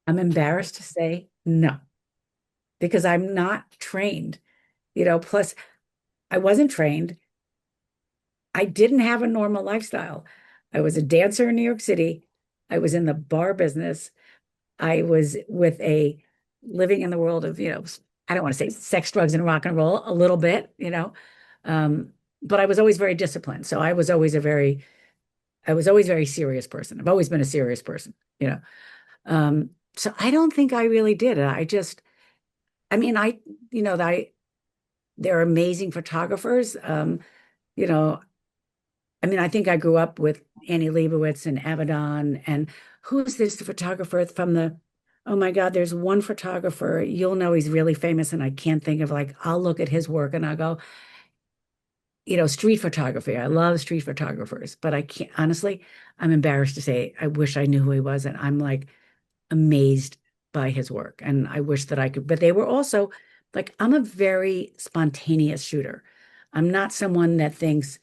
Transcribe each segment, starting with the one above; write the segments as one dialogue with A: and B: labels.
A: I'm embarrassed to say no, because I'm not trained, plus I wasn't trained. I didn't have a normal lifestyle. I was a dancer in New York City. I was in the bar business. I was with a living in the world of, I don't want to say sex, drugs, and rock and roll a little bit, um, but I was always very disciplined. So I was always a very serious person. I've always been a serious person, you know. So I don't think I really did it. I mean, you know, I, they're amazing photographers. You know, I mean, I think I grew up with Annie Leibovitz and Avedon. And who's this photographer from oh my God, there's one photographer, you'll know he's really famous, and I can't think of, like, I'll look at his work and I'll go, street photography. I love street photographers, but I can't, honestly, I'm embarrassed to say, I wish I knew who he was. And I'm like amazed by his work. And I wish that I could, but they were also like, I'm a very spontaneous shooter. I'm not someone that thinks,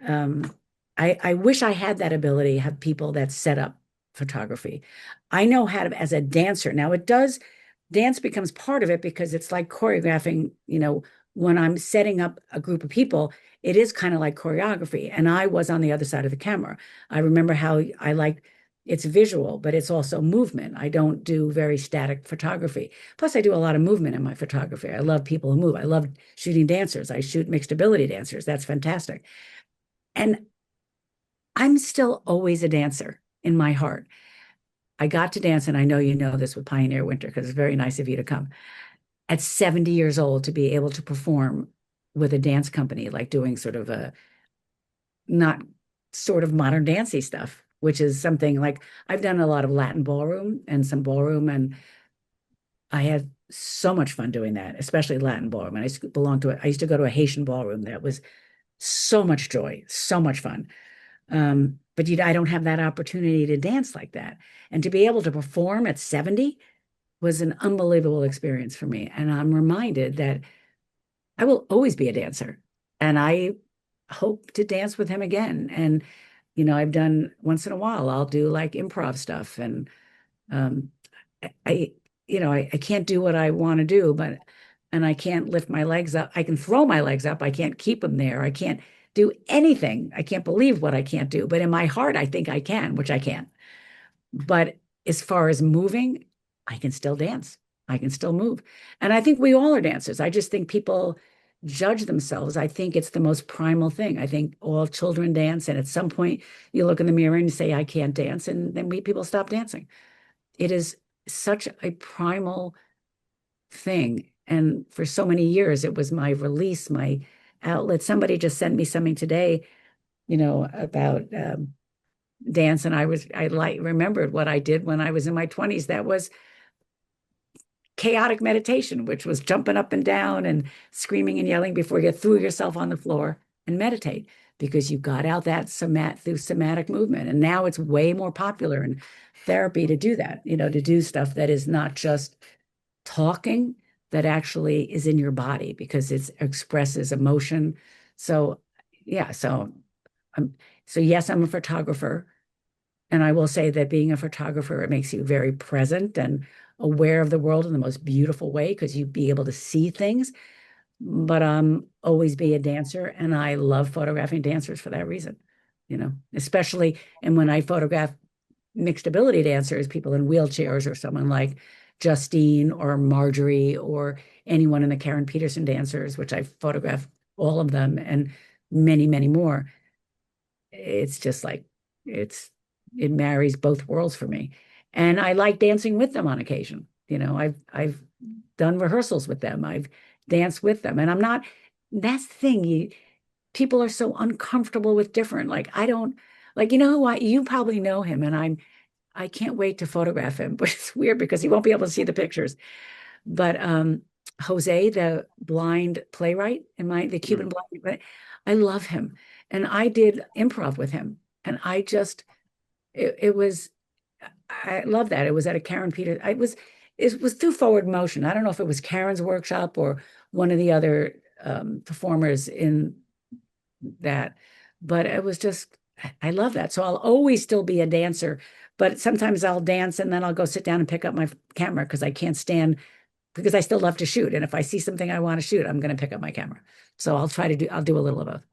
A: um, I wish I had that ability, have people that set up photography. I know how to, as a dancer. Now dance becomes part of it because it's like choreographing, when I'm setting up a group of people, it is kind of like choreography. And I was on the other side of the camera. I remember how I like it's visual, but it's also movement. I don't do very static photography. Plus, I do a lot of movement in my photography. I love people who move. I love shooting dancers. I shoot mixed ability dancers. That's fantastic. And I'm still always a dancer in my heart. I got to dance, and I know you know this with Pioneer Winter because it's very nice of you to come. At 70 years old, to be able to perform with a dance company, like doing sort of a not sort of modern dancey stuff, which is something like I've done a lot of Latin ballroom and some ballroom, and I had so much fun doing that, especially Latin ballroom. And I used to I used to go to a Haitian ballroom that was so much joy, so much fun. But I don't have that opportunity to dance like that. And to be able to perform at 70 was an unbelievable experience for me. And I'm reminded that I will always be a dancer. And I hope to dance with him again. And, I've done once in a while, I'll do like improv stuff. And um, I, I can't do what I want to do, and I can't lift my legs up. I can throw my legs up. I can't keep them there. I can't do anything. I can't believe what I can't do. But in my heart, I think I can, which I can't. But as far as moving, I can still dance. I can still move. And I think we all are dancers. I just think people judge themselves. I think it's the most primal thing. I think all children dance. And at some point, you look in the mirror and you say, I can't dance. And then people stop dancing. It is such a primal thing. And for so many years, it was my release, my outlet. Somebody just sent me something today, about dance. And I like remembered what I did when I was in my 20s. That was chaotic meditation, which was jumping up and down and screaming and yelling before you threw yourself on the floor and meditate, because you got out that through somatic movement. And now it's way more popular in therapy to do that, to do stuff that is not just talking, that actually is in your body because it expresses emotion. So, yeah, um, so yes, I'm a photographer. And I will say that being a photographer, it makes you very present and aware of the world in the most beautiful way because you be able to see things. But always be a dancer, and I love photographing dancers for that reason, especially and when I photograph mixed ability dancers, people in wheelchairs, or someone like Justine or Marjorie or anyone in the Karen Peterson dancers, which I photograph all of them and many, many more. It's just like it's it marries both worlds for me. And I like dancing with them on occasion. I've done rehearsals with them. I've danced with them. And I'm not, that's the thing, people are so uncomfortable with different. Like I don't like, who you probably know him, and I can't wait to photograph him, but it's weird because he won't be able to see the pictures. But Jose, the blind playwright, the Cuban
B: Mm.
A: blind, I love him. And I did improv with him. And it was, I love that. It was at a Karen Peter. It was through Forward Motion. I don't know if it was Karen's workshop or one of the other performers in that, but it was just, I love that. So I'll always still be a dancer, But sometimes I'll dance and then I'll go sit down and pick up my camera because I can't stand because I still love to shoot. And if I see something I want to shoot, I'm going to pick up my camera. So I'll do a little of both.